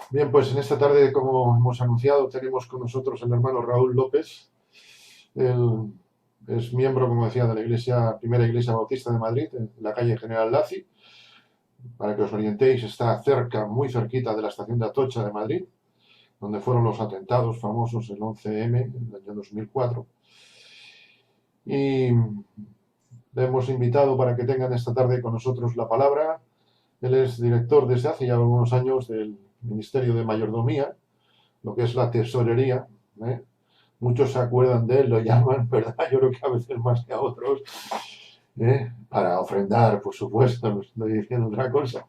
Bien, pues en esta tarde, como hemos anunciado, tenemos con nosotros el hermano Raúl López. Él es miembro, como decía, de la Primera Iglesia Bautista de Madrid, en la calle General Laci. Para que os orientéis, está cerca, muy cerquita de la estación de Atocha de Madrid, donde fueron los atentados famosos el 11M, en el año 2004. Y le hemos invitado para que tengan esta tarde con nosotros la palabra. Él es director desde hace ya algunos años del Ministerio de Mayordomía, lo que es la tesorería, ¿eh? Muchos se acuerdan de él, lo llaman, ¿verdad? Yo creo que a veces más que a otros, para ofrendar, por supuesto, no estoy diciendo otra cosa.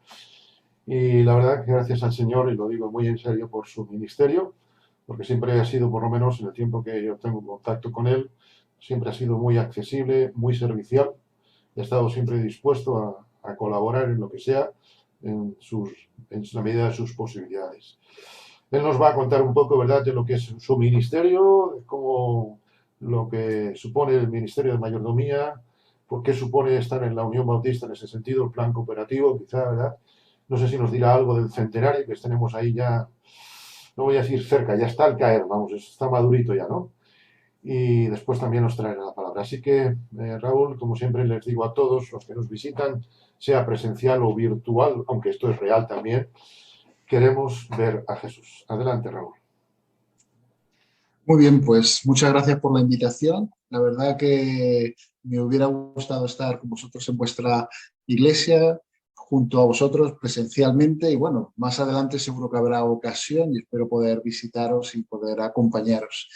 Y la verdad que gracias al Señor, y lo digo muy en serio, por su ministerio, porque siempre ha sido, por lo menos en el tiempo que yo tengo contacto con él, siempre ha sido muy accesible, muy servicial, y ha estado siempre dispuesto a colaborar en lo que sea, en la medida de sus posibilidades. Él nos va a contar un poco, ¿verdad?, de lo que es su ministerio, de cómo lo que supone el Ministerio de Mayordomía, por qué supone estar en la Unión Bautista en ese sentido, el plan cooperativo, quizá, ¿verdad? No sé si nos dirá algo del centenario, que tenemos ahí ya, no voy a decir cerca, ya está al caer, vamos, está madurito ya, ¿no? Y después también nos traerá la palabra. Así que, Raúl, como siempre les digo a todos los que nos visitan, sea presencial o virtual, aunque esto es real también, queremos ver a Jesús. Adelante, Raúl. Muy bien, pues muchas gracias por la invitación. La verdad que me hubiera gustado estar con vosotros en vuestra iglesia, junto a vosotros presencialmente y bueno, más adelante seguro que habrá ocasión y espero poder visitaros y poder acompañaros.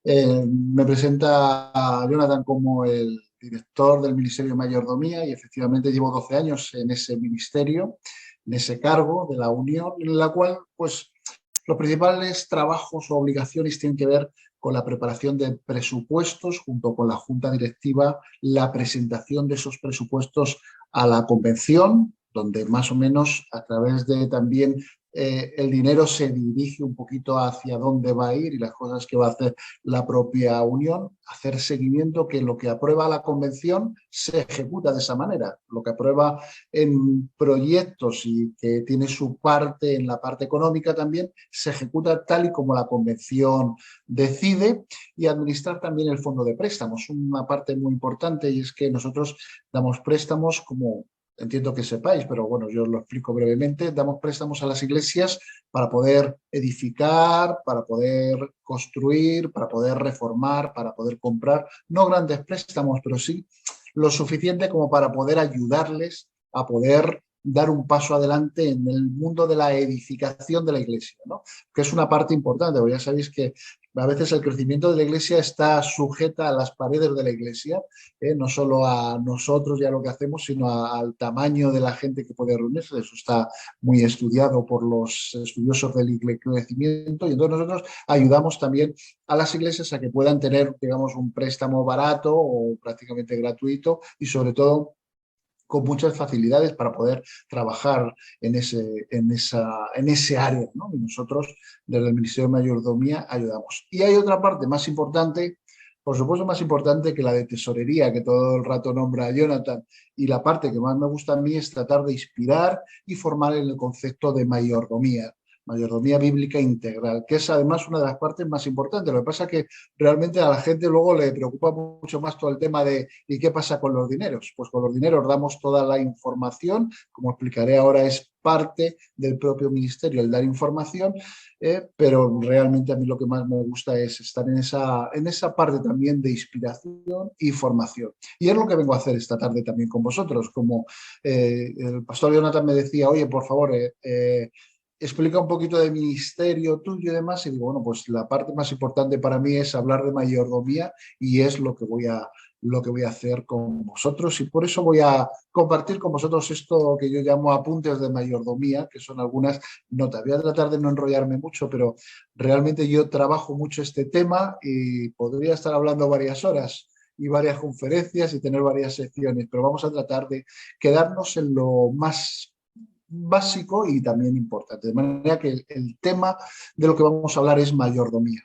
Me presenta a Jonathan como el director del Ministerio de Mayordomía y efectivamente llevo 12 años en ese ministerio, en ese cargo de la Unión, en la cual pues los principales trabajos o obligaciones tienen que ver con la preparación de presupuestos junto con la Junta Directiva, la presentación de esos presupuestos a la convención, donde más o menos a través de también el dinero se dirige un poquito hacia dónde va a ir y las cosas que va a hacer la propia Unión, hacer seguimiento que lo que aprueba la convención se ejecuta de esa manera, lo que aprueba en proyectos y que tiene su parte en la parte económica también, se ejecuta tal y como la convención decide y administrar también el fondo de préstamos. Una parte muy importante y es que nosotros damos préstamos como entiendo que sepáis, pero bueno, yo lo explico brevemente, damos préstamos a las iglesias para poder edificar, para poder construir, para poder reformar, para poder comprar, no grandes préstamos, pero sí lo suficiente como para poder ayudarles a poder dar un paso adelante en el mundo de la edificación de la iglesia, ¿no? Que es una parte importante, porque ya sabéis que a veces el crecimiento de la iglesia está sujeta a las paredes de la iglesia, no solo a nosotros y a lo que hacemos, sino al tamaño de la gente que puede reunirse. Eso está muy estudiado por los estudiosos del crecimiento y entonces nosotros ayudamos también a las iglesias a que puedan tener, digamos, un préstamo barato o prácticamente gratuito y sobre todo con muchas facilidades para poder trabajar en ese área, ¿no? Y nosotros desde el Ministerio de Mayordomía ayudamos. Y hay otra parte más importante, por supuesto más importante que la de tesorería, que todo el rato nombra a Jonathan, y la parte que más me gusta a mí es tratar de inspirar y formar en el concepto de mayordomía bíblica integral, que es además una de las partes más importantes. Lo que pasa es que realmente a la gente luego le preocupa mucho más todo el tema de ¿y qué pasa con los dineros? Pues con los dineros damos toda la información, como explicaré ahora es parte del propio ministerio el dar información, pero realmente a mí lo que más me gusta es estar en esa parte también de inspiración y formación. Y es lo que vengo a hacer esta tarde también con vosotros, como el pastor Jonathan me decía, oye, por favor, explica un poquito de ministerio tuyo y demás, y digo, bueno, pues la parte más importante para mí es hablar de mayordomía y es lo que voy a hacer con vosotros y por eso voy a compartir con vosotros esto que yo llamo apuntes de mayordomía, que son algunas notas. Voy a tratar de no enrollarme mucho, pero realmente yo trabajo mucho este tema y podría estar hablando varias horas y varias conferencias y tener varias secciones, pero vamos a tratar de quedarnos en lo más básico y también importante. De manera que el tema de lo que vamos a hablar es mayordomía.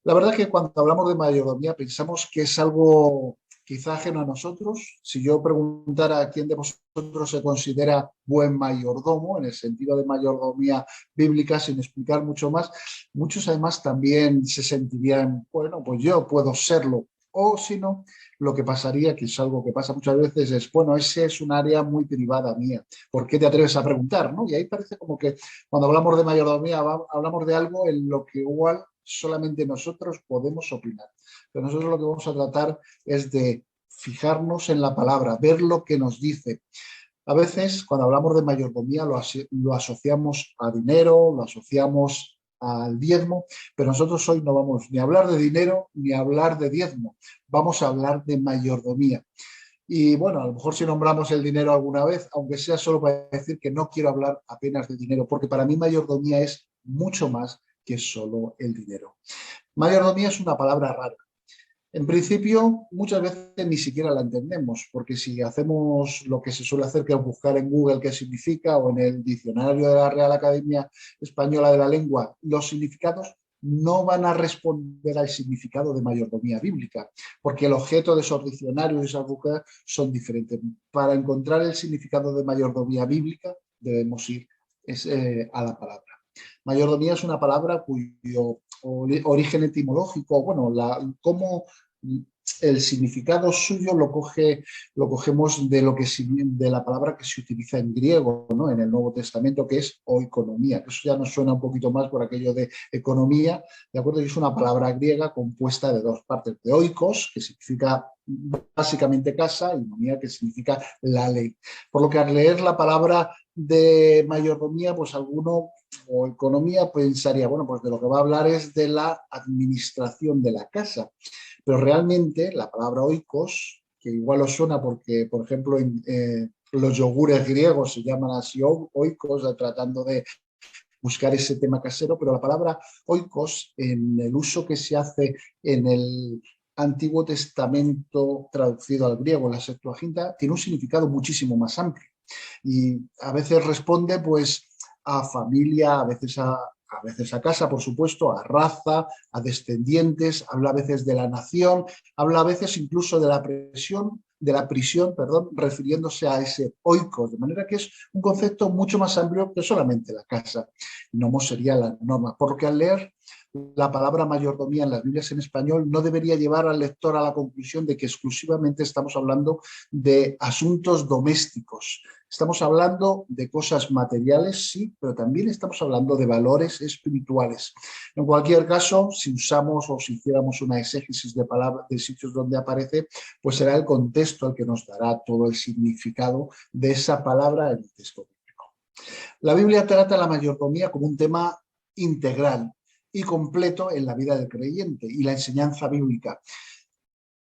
La verdad es que cuando hablamos de mayordomía pensamos que es algo quizá ajeno a nosotros. Si yo preguntara a quién de vosotros se considera buen mayordomo, en el sentido de mayordomía bíblica, sin explicar mucho más, muchos además también se sentirían, bueno, pues yo puedo serlo. O si no, lo que pasaría, que es algo que pasa muchas veces, es, bueno, ese es un área muy privada mía. ¿Por qué te atreves a preguntar? ¿No? Y ahí parece como que cuando hablamos de mayordomía hablamos de algo en lo que igual solamente nosotros podemos opinar. Pero nosotros lo que vamos a tratar es de fijarnos en la palabra, ver lo que nos dice. A veces, cuando hablamos de mayordomía, lo asociamos a dinero, lo asociamos al diezmo, pero nosotros hoy no vamos ni a hablar de dinero ni a hablar de diezmo, vamos a hablar de mayordomía. Y bueno, a lo mejor si nombramos el dinero alguna vez, aunque sea solo para decir que no quiero hablar apenas de dinero, porque para mí mayordomía es mucho más que solo el dinero. Mayordomía es una palabra rara. En principio, muchas veces ni siquiera la entendemos, porque si hacemos lo que se suele hacer, que es buscar en Google qué significa, o en el diccionario de la Real Academia Española de la Lengua, los significados no van a responder al significado de mayordomía bíblica, porque el objeto de esos diccionarios y esas búsquedas son diferentes. Para encontrar el significado de mayordomía bíblica, debemos ir a la palabra. Mayordomía es una palabra cuyo origen etimológico, bueno, cómo el significado suyo lo cogemos de la palabra que se utiliza en griego, ¿no? En el Nuevo Testamento, que es oikonomía, que eso ya nos suena un poquito más por aquello de economía, ¿de acuerdo? Y es una palabra griega compuesta de dos partes, de oikos, que significa básicamente casa, y nomía, que significa la ley. Por lo que al leer la palabra de mayordomía, pues alguno o economía pensaría, bueno, pues de lo que va a hablar es de la administración de la casa. Pero realmente la palabra oikos, que igual os suena porque, por ejemplo, los yogures griegos se llaman así oikos, tratando de buscar ese tema casero, pero la palabra oikos, en el uso que se hace en el Antiguo Testamento traducido al griego, la Septuaginta, tiene un significado muchísimo más amplio. Y a veces responde pues a familia, a veces a casa, por supuesto, a raza, a descendientes, habla a veces de la nación, habla a veces incluso de la prisión, refiriéndose a ese oikos, de manera que es un concepto mucho más amplio que solamente la casa. No sería la norma, porque al leer la palabra mayordomía en las Biblias en español no debería llevar al lector a la conclusión de que exclusivamente estamos hablando de asuntos domésticos. Estamos hablando de cosas materiales, sí, pero también estamos hablando de valores espirituales. En cualquier caso, si usamos o si hiciéramos una exégesis de palabras de sitios donde aparece, pues será el contexto el que nos dará todo el significado de esa palabra en el texto bíblico. La Biblia trata la mayordomía como un tema integral y completo en la vida del creyente y la enseñanza bíblica.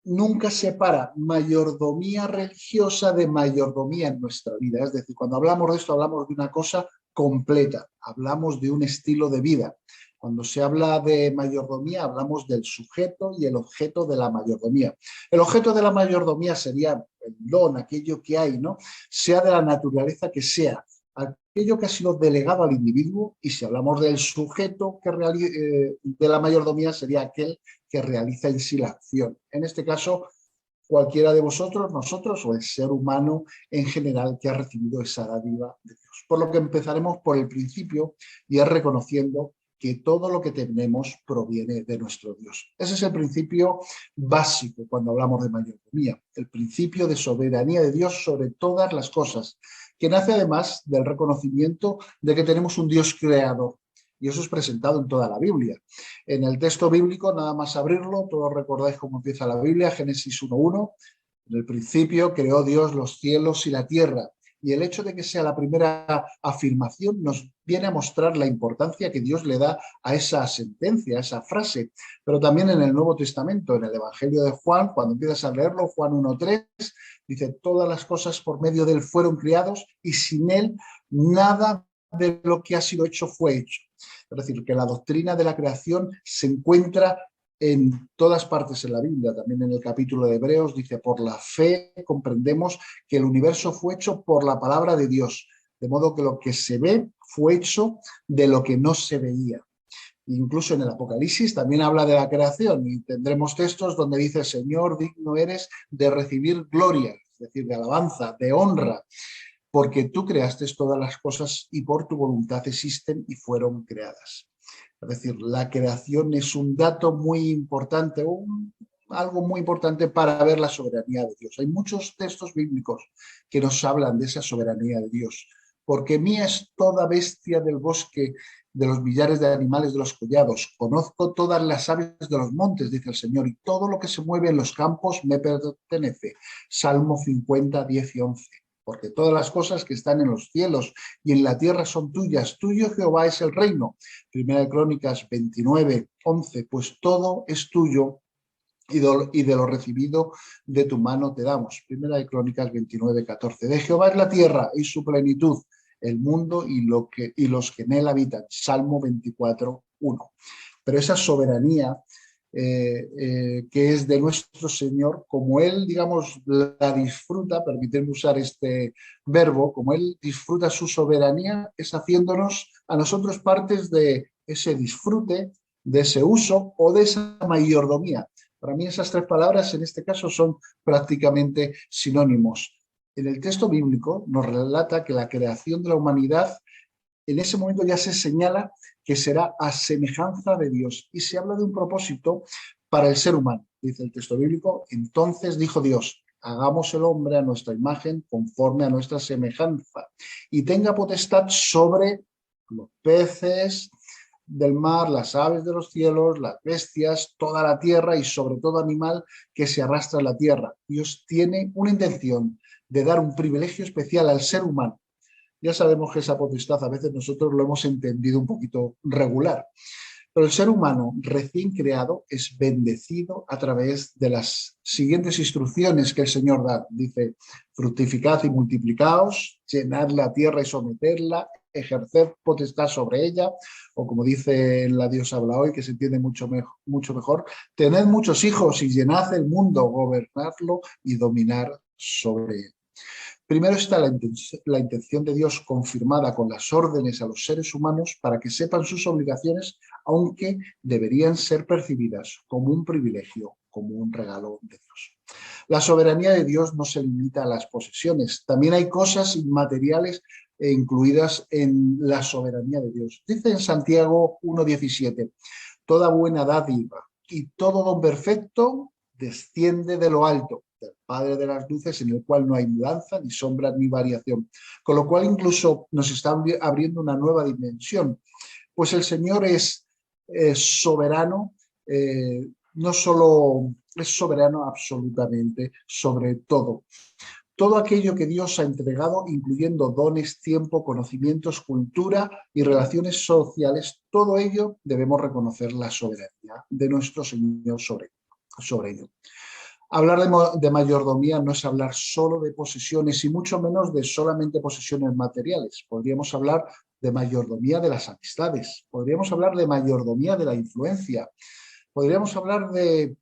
Nunca separa mayordomía religiosa de mayordomía en nuestra vida. Es decir, cuando hablamos de esto, hablamos de una cosa completa, hablamos de un estilo de vida. Cuando se habla de mayordomía, hablamos del sujeto y el objeto de la mayordomía. El objeto de la mayordomía sería el don, aquello que hay, ¿no? Sea de la naturaleza que sea, aquello que ha sido delegado al individuo, y si hablamos del sujeto de la mayordomía, sería aquel que realiza en sí la acción. En este caso, cualquiera de vosotros, nosotros o el ser humano en general que ha recibido esa dádiva de Dios. Por lo que empezaremos por el principio y es reconociendo que todo lo que tenemos proviene de nuestro Dios. Ese es el principio básico cuando hablamos de mayordomía, el principio de soberanía de Dios sobre todas las cosas, que nace además del reconocimiento de que tenemos un Dios creador. Y eso es presentado en toda la Biblia. En el texto bíblico, nada más abrirlo, todos recordáis cómo empieza la Biblia, Génesis 1:1. En el principio creó Dios los cielos y la tierra. Y el hecho de que sea la primera afirmación nos viene a mostrar la importancia que Dios le da a esa sentencia, a esa frase. Pero también en el Nuevo Testamento, en el Evangelio de Juan, cuando empiezas a leerlo, Juan 1:3, dice, todas las cosas por medio de él fueron creados y sin él nada de lo que ha sido hecho fue hecho. Es decir, que la doctrina de la creación se encuentra en todas partes en la Biblia. También en el capítulo de Hebreos dice, por la fe comprendemos que el universo fue hecho por la palabra de Dios, de modo que lo que se ve fue hecho de lo que no se veía. Incluso en el Apocalipsis también habla de la creación y tendremos textos donde dice: Señor, digno eres de recibir gloria, es decir, de alabanza, de honra, porque tú creaste todas las cosas y por tu voluntad existen y fueron creadas. Es decir, la creación es un dato muy importante, algo muy importante para ver la soberanía de Dios. Hay muchos textos bíblicos que nos hablan de esa soberanía de Dios. Porque mía es toda bestia del bosque, de los millares de animales de los collados. Conozco todas las aves de los montes, dice el Señor, y todo lo que se mueve en los campos me pertenece. Salmo 50, 10 y 11. Porque todas las cosas que están en los cielos y en la tierra son tuyas. Tuyo, Jehová, es el reino. Primera de Crónicas 29, 11. Pues todo es tuyo y de lo recibido de tu mano te damos. Primera de Crónicas 29, 14. De Jehová es la tierra y su plenitud, el mundo y los que en él habitan. Salmo 24, 1. Pero esa soberanía que es de nuestro Señor, como Él, digamos, la disfruta, permíteme usar este verbo, como Él disfruta su soberanía, es haciéndonos a nosotros partes de ese disfrute, de ese uso o de esa mayordomía. Para mí esas tres palabras en este caso son prácticamente sinónimos. En el texto bíblico nos relata que la creación de la humanidad en ese momento ya se señala que será a semejanza de Dios y se habla de un propósito para el ser humano. Dice el texto bíblico: entonces dijo Dios, hagamos el hombre a nuestra imagen conforme a nuestra semejanza y tenga potestad sobre los peces del mar, las aves de los cielos, las bestias, toda la tierra y sobre todo animal que se arrastra en la tierra. Dios tiene una intención de dar un privilegio especial al ser humano. Ya sabemos que esa potestad a veces nosotros lo hemos entendido un poquito regular, pero el ser humano recién creado es bendecido a través de las siguientes instrucciones que el Señor da. Dice: fructificad y multiplicaos, llenad la tierra y someterla, ejerced potestad sobre ella, o como dice la Dios habla hoy, que se entiende mucho mejor, tened muchos hijos y llenad el mundo, gobernadlo y dominar sobre él. Primero está la intención de Dios confirmada con las órdenes a los seres humanos para que sepan sus obligaciones, aunque deberían ser percibidas como un privilegio, como un regalo de Dios. La soberanía de Dios no se limita a las posesiones, también hay cosas inmateriales incluidas en la soberanía de Dios. Dice en Santiago 1:17, toda buena dádiva y todo don perfecto desciende de lo alto, del Padre de las luces, en el cual no hay mudanza, ni sombra, ni variación. Con lo cual incluso nos está abriendo una nueva dimensión, pues el Señor es soberano, no solo es soberano absolutamente sobre todo. Todo aquello que Dios ha entregado, incluyendo dones, tiempo, conocimientos, cultura y relaciones sociales, todo ello debemos reconocer la soberanía de nuestro Señor sobre ello. Hablar de mayordomía no es hablar solo de posesiones y mucho menos de solamente posesiones materiales. Podríamos hablar de mayordomía de las amistades, podríamos hablar de mayordomía de la influencia, podríamos hablar de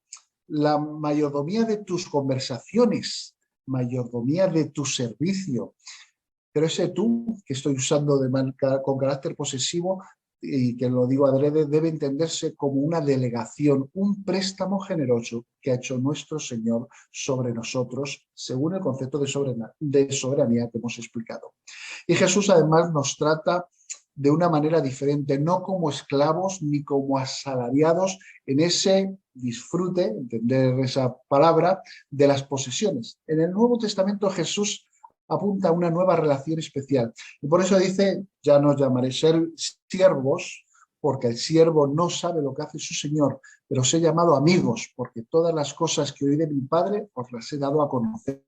la mayordomía de tus conversaciones, mayordomía de tu servicio. Pero ese tú que estoy usando con carácter posesivo y que lo digo adrede, debe entenderse como una delegación, un préstamo generoso que ha hecho nuestro Señor sobre nosotros, según el concepto de soberanía que hemos explicado. Y Jesús además nos trata de una manera diferente, no como esclavos ni como asalariados en ese disfrute, entender esa palabra, de las posesiones. En el Nuevo Testamento Jesús apunta a una nueva relación especial. Y por eso dice: ya no os llamaré siervos, porque el siervo no sabe lo que hace su Señor, pero os he llamado amigos, porque todas las cosas que oí de mi Padre os las he dado a conocer.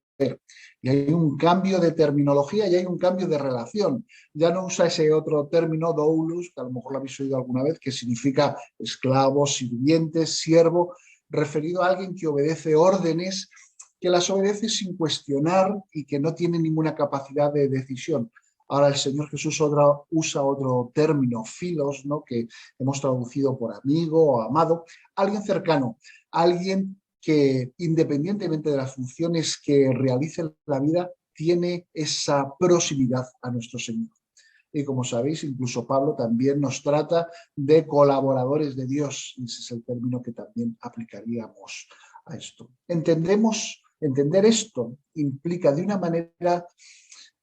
Y hay un cambio de terminología y hay un cambio de relación. Ya no usa ese otro término, doulos, que a lo mejor lo habéis oído alguna vez, que significa esclavo, sirviente, siervo, referido a alguien que obedece órdenes, que las obedece sin cuestionar y que no tiene ninguna capacidad de decisión. Ahora el Señor Jesús usa otro término, filos, ¿no?, que hemos traducido por amigo o amado, alguien cercano, alguien que independientemente de las funciones que realice en la vida, tiene esa proximidad a nuestro Señor. Y como sabéis, incluso Pablo también nos trata de colaboradores de Dios. Ese es el término que también aplicaríamos a esto. Entender esto implica de una manera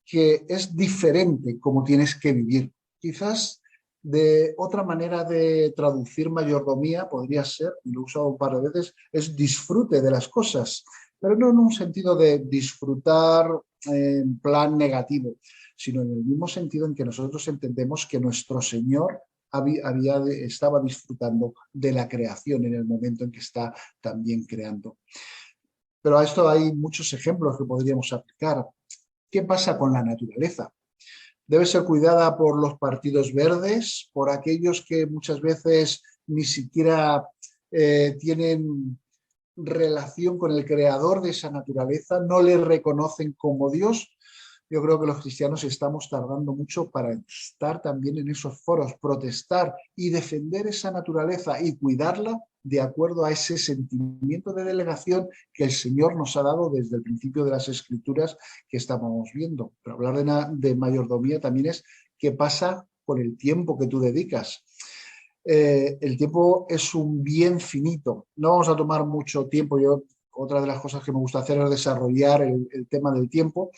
que es diferente cómo tienes que vivir. Quizás de otra manera de traducir mayordomía podría ser, y lo he usado un par de veces, es disfrute de las cosas, pero no en un sentido de disfrutar en plan negativo, sino en el mismo sentido en que nosotros entendemos que nuestro Señor estaba disfrutando de la creación en el momento en que está también creando. Pero a esto hay muchos ejemplos que podríamos aplicar. ¿Qué pasa con la naturaleza? Debe ser cuidada por los partidos verdes, por aquellos que muchas veces ni siquiera tienen relación con el creador de esa naturaleza, no le reconocen como Dios. Yo creo que los cristianos estamos tardando mucho para estar también en esos foros, protestar y defender esa naturaleza y cuidarla de acuerdo a ese sentimiento de delegación que el Señor nos ha dado desde el principio de las Escrituras que estábamos viendo. Pero hablar de mayordomía también es qué pasa con el tiempo que tú dedicas. El tiempo es un bien finito. No vamos a tomar mucho tiempo. Otra de las cosas que me gusta hacer es desarrollar el tema del tiempo,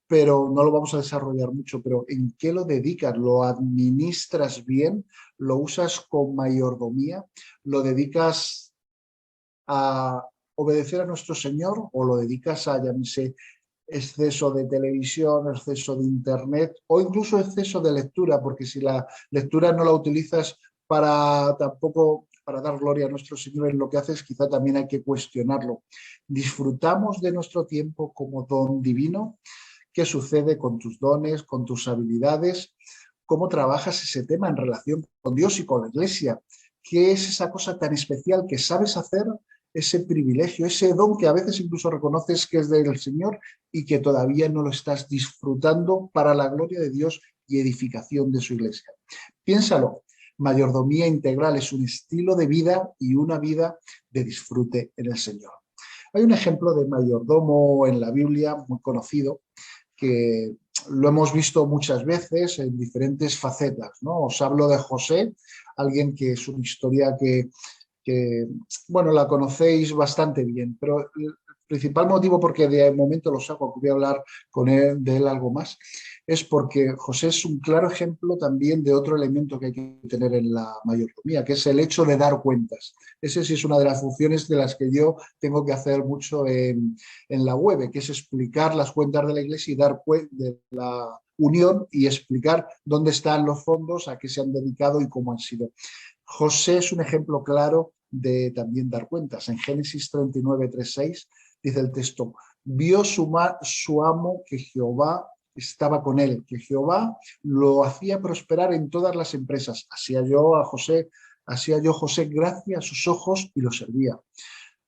pero no lo vamos a desarrollar mucho. Pero ¿en qué lo dedicas? ¿Lo administras bien? ¿Lo usas con mayordomía? ¿Lo dedicas a obedecer a nuestro Señor o lo dedicas a, llámese, exceso de televisión, exceso de internet o incluso exceso de lectura? Porque si la lectura no la utilizas tampoco para dar gloria a nuestro Señor en lo que haces, quizá también hay que cuestionarlo. ¿Disfrutamos de nuestro tiempo como don divino? ¿Qué sucede con tus dones, con tus habilidades? ¿Cómo trabajas ese tema en relación con Dios y con la Iglesia? ¿Qué es esa cosa tan especial que sabes hacer, ese privilegio, ese don que a veces incluso reconoces que es del Señor y que todavía no lo estás disfrutando para la gloria de Dios y edificación de su Iglesia? Piénsalo. Mayordomía integral es un estilo de vida y una vida de disfrute en el Señor. Hay un ejemplo de mayordomo en la Biblia muy conocido que lo hemos visto muchas veces en diferentes facetas, ¿no? Os hablo de José, alguien que es una historia bueno, la conocéis bastante bien, pero el principal motivo porque de momento lo saco, que voy a hablar de él algo más, es porque José es un claro ejemplo también de otro elemento que hay que tener en la mayordomía, que es el hecho de dar cuentas. Ese sí es una de las funciones de las que yo tengo que hacer mucho en la web, que es explicar las cuentas de la Iglesia y dar cuenta de la unión y explicar dónde están los fondos, a qué se han dedicado y cómo han sido. José es un ejemplo claro de también dar cuentas. En Génesis 39:3-6 dice el texto: vio su amo que Jehová estaba con él, que Jehová lo hacía prosperar en todas las empresas. Hacía yo José gracia a sus ojos y lo servía.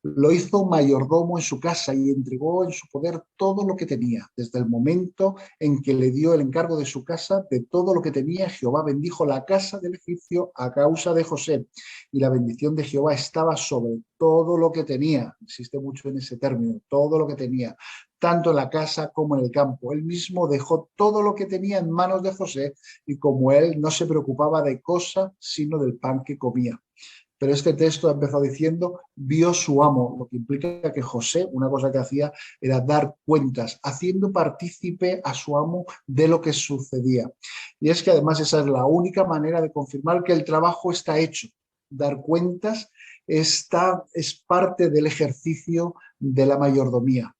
Lo hizo mayordomo en su casa y entregó en su poder todo lo que tenía. Desde el momento en que le dio el encargo de su casa, de todo lo que tenía, Jehová bendijo la casa del egipcio a causa de José. Y la bendición de Jehová estaba sobre todo lo que tenía. Insiste mucho en ese término, todo lo que tenía, tanto en la casa como en el campo. Él mismo dejó todo lo que tenía en manos de José y como él no se preocupaba de cosa sino del pan que comía. Pero este texto empezó diciendo, vio su amo, lo que implica que José, una cosa que hacía era dar cuentas, haciendo partícipe a su amo de lo que sucedía. Y es que además esa es la única manera de confirmar que el trabajo está hecho. Dar cuentas es parte del ejercicio de la mayordomía.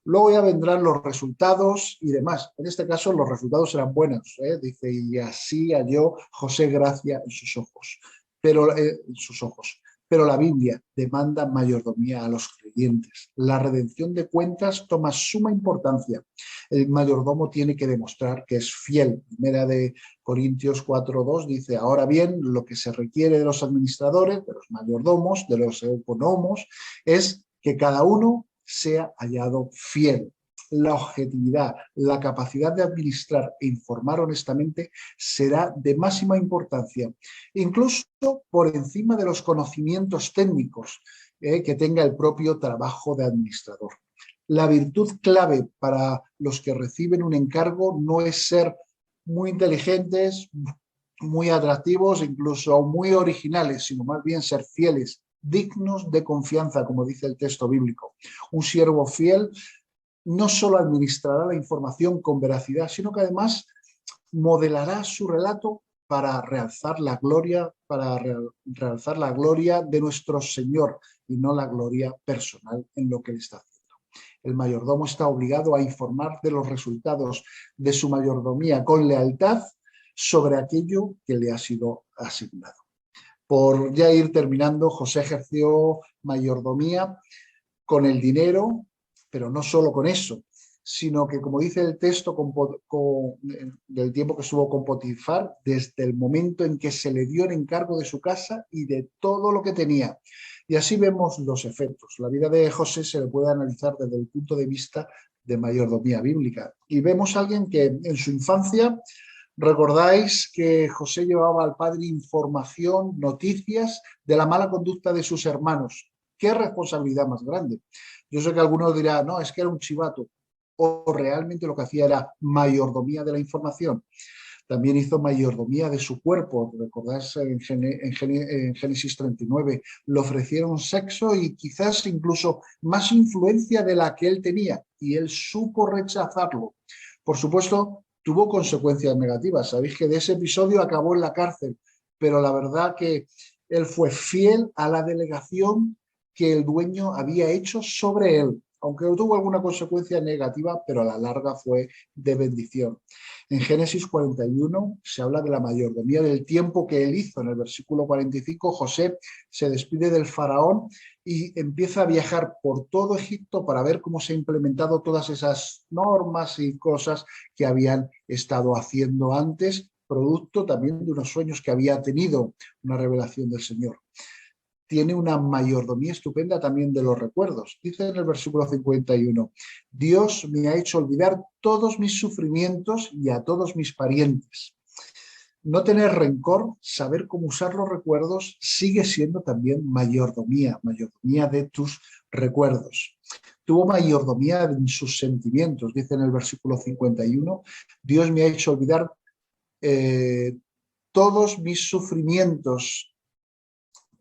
Luego ya vendrán los resultados y demás. En este caso los resultados serán buenos. Dice, y así halló José gracia en sus ojos. Pero la Biblia demanda mayordomía a los creyentes. La redención de cuentas toma suma importancia. El mayordomo tiene que demostrar que es fiel. Primera de Corintios 4:2 dice, ahora bien, lo que se requiere de los administradores, de los mayordomos, de los economos, es que cada uno sea hallado fiel. La objetividad, la capacidad de administrar e informar honestamente será de máxima importancia, incluso por encima de los conocimientos técnicos que tenga el propio trabajo de administrador. La virtud clave para los que reciben un encargo no es ser muy inteligentes, muy atractivos, incluso muy originales, sino más bien ser fieles, dignos de confianza, como dice el texto bíblico. Un siervo fiel no solo administrará la información con veracidad, sino que además modelará su relato para realzar la gloria, de nuestro Señor y no la gloria personal en lo que él está haciendo. El mayordomo está obligado a informar de los resultados de su mayordomía con lealtad sobre aquello que le ha sido asignado. Por ya ir terminando, José ejerció mayordomía con el dinero, pero no solo con eso, sino que, como dice el texto del tiempo que estuvo con Potifar, desde el momento en que se le dio el encargo de su casa y de todo lo que tenía. Y así vemos los efectos. La vida de José se le puede analizar desde el punto de vista de mayordomía bíblica. Y vemos a alguien que en su infancia, recordáis que José llevaba al padre información, noticias de la mala conducta de sus hermanos. ¿Qué responsabilidad más grande? Yo sé que algunos dirán, no, es que era un chivato. O realmente lo que hacía era mayordomía de la información. También hizo mayordomía de su cuerpo. ¿Recordáis en Génesis 39? Le ofrecieron sexo y quizás incluso más influencia de la que él tenía. Y él supo rechazarlo. Por supuesto, tuvo consecuencias negativas. Sabéis que de ese episodio acabó en la cárcel. Pero la verdad que él fue fiel a la delegación que el dueño había hecho sobre él, aunque tuvo alguna consecuencia negativa, pero a la larga fue de bendición. En Génesis 41 se habla de la mayordomía del tiempo que él hizo. En el versículo 45, José se despide del faraón y empieza a viajar por todo Egipto para ver cómo se han implementado todas esas normas y cosas que habían estado haciendo antes, producto también de unos sueños que había tenido, una revelación del Señor. Tiene una mayordomía estupenda también de los recuerdos. Dice en el versículo 51, Dios me ha hecho olvidar todos mis sufrimientos y a todos mis parientes. No tener rencor, saber cómo usar los recuerdos, sigue siendo también mayordomía de tus recuerdos. Tuvo mayordomía en sus sentimientos. Dice en el versículo 51, Dios me ha hecho olvidar todos mis sufrimientos.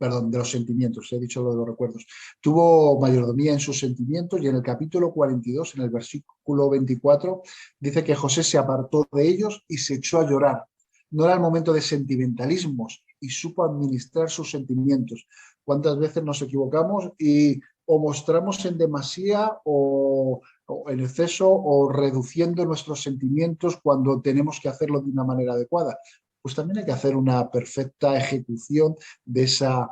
Perdón, de los sentimientos, he dicho lo de los recuerdos. Tuvo mayordomía en sus sentimientos y en el capítulo 42, en el versículo 24, dice que José se apartó de ellos y se echó a llorar. No era el momento de sentimentalismos y supo administrar sus sentimientos. ¿Cuántas veces nos equivocamos y o mostramos en demasía o en exceso o reduciendo nuestros sentimientos cuando tenemos que hacerlo de una manera adecuada? Pues también hay que hacer una perfecta ejecución de esa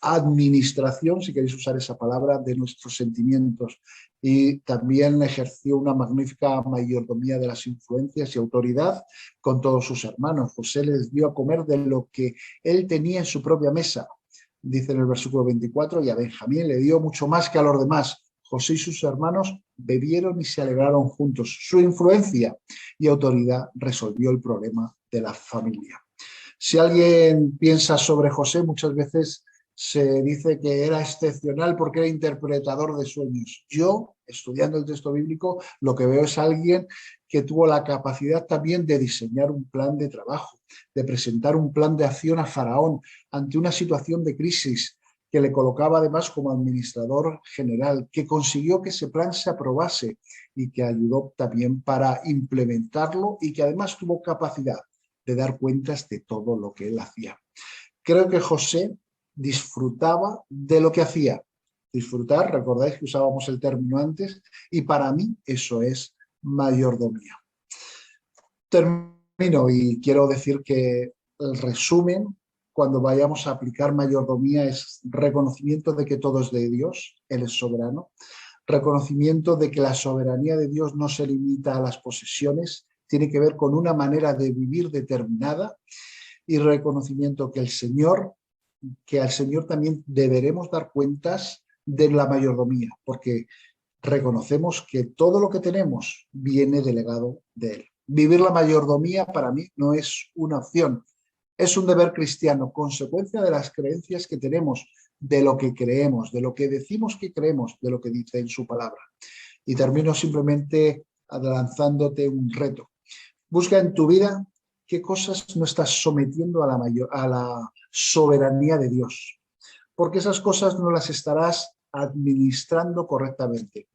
administración, si queréis usar esa palabra, de nuestros sentimientos. Y también ejerció una magnífica mayordomía de las influencias y autoridad con todos sus hermanos. José les dio a comer de lo que él tenía en su propia mesa, dice en el versículo 24, y a Benjamín le dio mucho más que a los demás. José y sus hermanos bebieron y se alegraron juntos. Su influencia y autoridad resolvió el problema de la familia. Si alguien piensa sobre José, muchas veces se dice que era excepcional porque era interpretador de sueños. Yo, estudiando el texto bíblico, lo que veo es alguien que tuvo la capacidad también de diseñar un plan de trabajo, de presentar un plan de acción a Faraón ante una situación de crisis, que le colocaba además como administrador general, que consiguió que ese plan se aprobase y que ayudó también para implementarlo y que además tuvo capacidad de dar cuentas de todo lo que él hacía. Creo que José disfrutaba de lo que hacía. Disfrutar, recordáis que usábamos el término antes, y para mí eso es mayordomía. Termino y quiero decir que el resumen, cuando vayamos a aplicar mayordomía, es reconocimiento de que todo es de Dios, Él es soberano, reconocimiento de que la soberanía de Dios no se limita a las posesiones, tiene que ver con una manera de vivir determinada, y reconocimiento que al Señor también deberemos dar cuentas de la mayordomía, porque reconocemos que todo lo que tenemos viene delegado de Él. Vivir la mayordomía para mí no es una opción, es un deber cristiano, consecuencia de las creencias que tenemos, de lo que creemos, de lo que decimos que creemos, de lo que dice en su palabra. Y termino simplemente lanzándote un reto. Busca en tu vida qué cosas no estás sometiendo a la soberanía de Dios, porque esas cosas no las estarás administrando correctamente.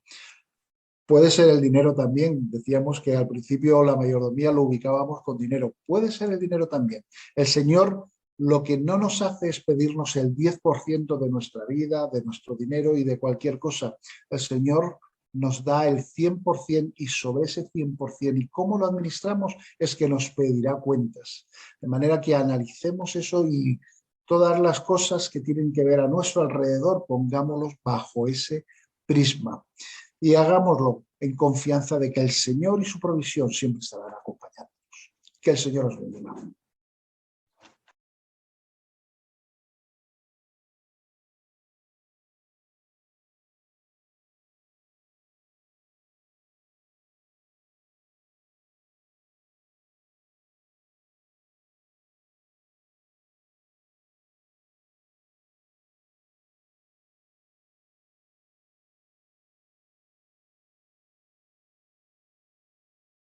Puede ser el dinero también. Decíamos que al principio la mayordomía lo ubicábamos con dinero. Puede ser el dinero también. El Señor lo que no nos hace es pedirnos el 10% de nuestra vida, de nuestro dinero y de cualquier cosa. El Señor nos da el 100% y sobre ese 100% y cómo lo administramos es que nos pedirá cuentas. De manera que analicemos eso y todas las cosas que tienen que ver a nuestro alrededor, pongámoslos bajo ese prisma. Y hagámoslo en confianza de que el Señor y su provisión siempre estarán acompañándonos. Que el Señor os bendiga.